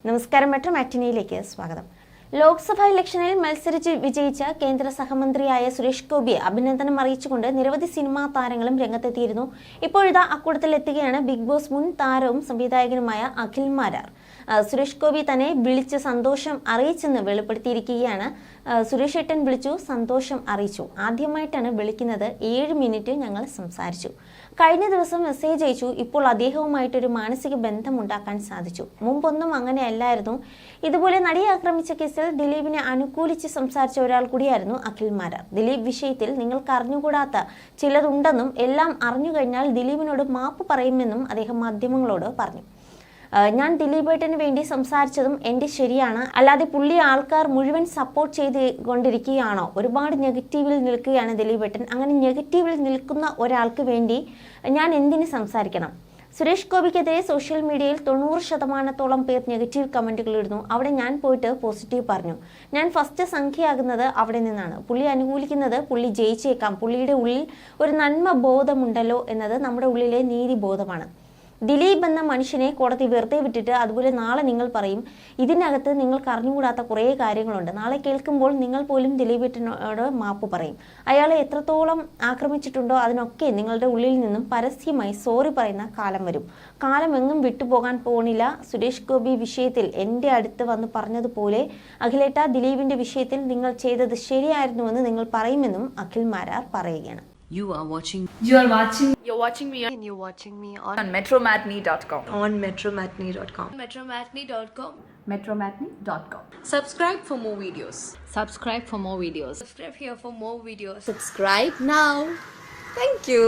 നമസ്കാരം, മെട്രോ മാറ്റിനിയിലേക്ക് സ്വാഗതം. ലോക്സഭാ ഇലക്ഷനിൽ മത്സരിച്ച് വിജയിച്ച കേന്ദ്ര സഹമന്ത്രിയായ സുരേഷ് ഗോപിയെ അഭിനന്ദനം അറിയിച്ചുകൊണ്ട് നിരവധി സിനിമാ താരങ്ങളും രംഗത്തെത്തിയിരുന്നു. ഇപ്പോഴിതാ അക്കൂട്ടത്തിലെത്തുകയാണ് ബിഗ് ബോസ് മുൻ താരവും സംവിധായകനുമായ അഖിൽ മാരാർ. സുരേഷ് ഗോപി തന്നെ വിളിച്ച് സന്തോഷം അറിയിച്ചെന്ന് വെളിപ്പെടുത്തിയിരിക്കുകയാണ്. സുരേഷ് ഏട്ടൻ വിളിച്ചു, സന്തോഷം അറിയിച്ചു. ആദ്യമായിട്ടാണ് വിളിക്കുന്നത്. 7 മിനിറ്റ് ഞങ്ങൾ സംസാരിച്ചു. കഴിഞ്ഞ ദിവസം മെസ്സേജ് അയച്ചു. ഇപ്പോൾ അദ്ദേഹവുമായിട്ടൊരു മാനസിക ബന്ധമുണ്ടാക്കാൻ സാധിച്ചു. മുമ്പൊന്നും അങ്ങനെയല്ലായിരുന്നു. ഇതുപോലെ നടിയെ ആക്രമിച്ച കേസിൽ ദിലീപിനെ അനുകൂലിച്ച് സംസാരിച്ച ഒരാൾ കൂടിയായിരുന്നു അഖിൽ മാരാർ. ദിലീപ് വിഷയത്തിൽ നിങ്ങൾക്ക് അറിഞ്ഞുകൂടാത്ത ചിലതുണ്ടെന്നും എല്ലാം അറിഞ്ഞു കഴിഞ്ഞാൽ ദിലീപിനോട് മാപ്പ് പറയുമെന്നും അദ്ദേഹം മാധ്യമങ്ങളോട് പറഞ്ഞു. ഞാൻ ദിലീപേട്ടന് വേണ്ടി സംസാരിച്ചതും എൻ്റെ ശരിയാണ്, അല്ലാതെ പുള്ളി ആൾക്കാർ മുഴുവൻ സപ്പോർട്ട് ചെയ്ത് കൊണ്ടിരിക്കുകയാണോ? ഒരുപാട് നെഗറ്റീവിൽ നിൽക്കുകയാണ് ദിലീപേട്ടൻ. അങ്ങനെ നെഗറ്റീവിൽ നിൽക്കുന്ന ഒരാൾക്ക് വേണ്ടി ഞാൻ എന്തിന് സംസാരിക്കണം? സുരേഷ് ഗോപിക്കെതിരെ സോഷ്യൽ മീഡിയയിൽ 90% പേർ നെഗറ്റീവ് കമൻറ്റുകൾ ഇടുന്നു. അവിടെ ഞാൻ പോയിട്ട് പോസിറ്റീവ് പറഞ്ഞു. ഞാൻ ഫസ്റ്റ് സംഖ്യയാകുന്നത് അവിടെ നിന്നാണ്. പുള്ളി അനുകൂലിക്കുന്നത് പുള്ളി ജയിച്ചേക്കാം. പുള്ളിയുടെ ഉള്ളിൽ ഒരു നന്മ ബോധമുണ്ടല്ലോ എന്നത് നമ്മുടെ ഉള്ളിലെ നീതിബോധമാണ്. ദിലീപ് എന്ന മനുഷ്യനെ കോടതി വെറുതെ വിട്ടിട്ട് അതുപോലെ നാളെ നിങ്ങൾ പറയും ഇതിനകത്ത് നിങ്ങൾക്ക് അറിഞ്ഞുകൂടാത്ത കുറേ കാര്യങ്ങളുണ്ട്. നാളെ കേൾക്കുമ്പോൾ നിങ്ങൾ പോലും ദിലീപേട്ടനോട് മാപ്പ് പറയും. അയാളെ എത്രത്തോളം ആക്രമിച്ചിട്ടുണ്ടോ അതിനൊക്കെ നിങ്ങളുടെ ഉള്ളിൽ നിന്നും പരസ്യമായി സോറി പറയുന്ന കാലം വരും. കാലം എങ്ങും വിട്ടുപോകാൻ പോണില്ല. സുരേഷ് ഗോപി വിഷയത്തിൽ എൻ്റെ അടുത്ത് വന്ന് പറഞ്ഞതുപോലെ അഖിലേട്ട, ദിലീപിന്റെ വിഷയത്തിൽ നിങ്ങൾ ചെയ്തത് ശരിയായിരുന്നുവെന്ന് നിങ്ങൾ പറയുമെന്നും അഖിൽ മാരാർ പറയുകയാണ്. You're watching me on metromatney.com. on metromatney.com. metromatney.com. Subscribe for more videos. Subscribe for more videos. Subscribe here for more videos. Subscribe now. Thank you.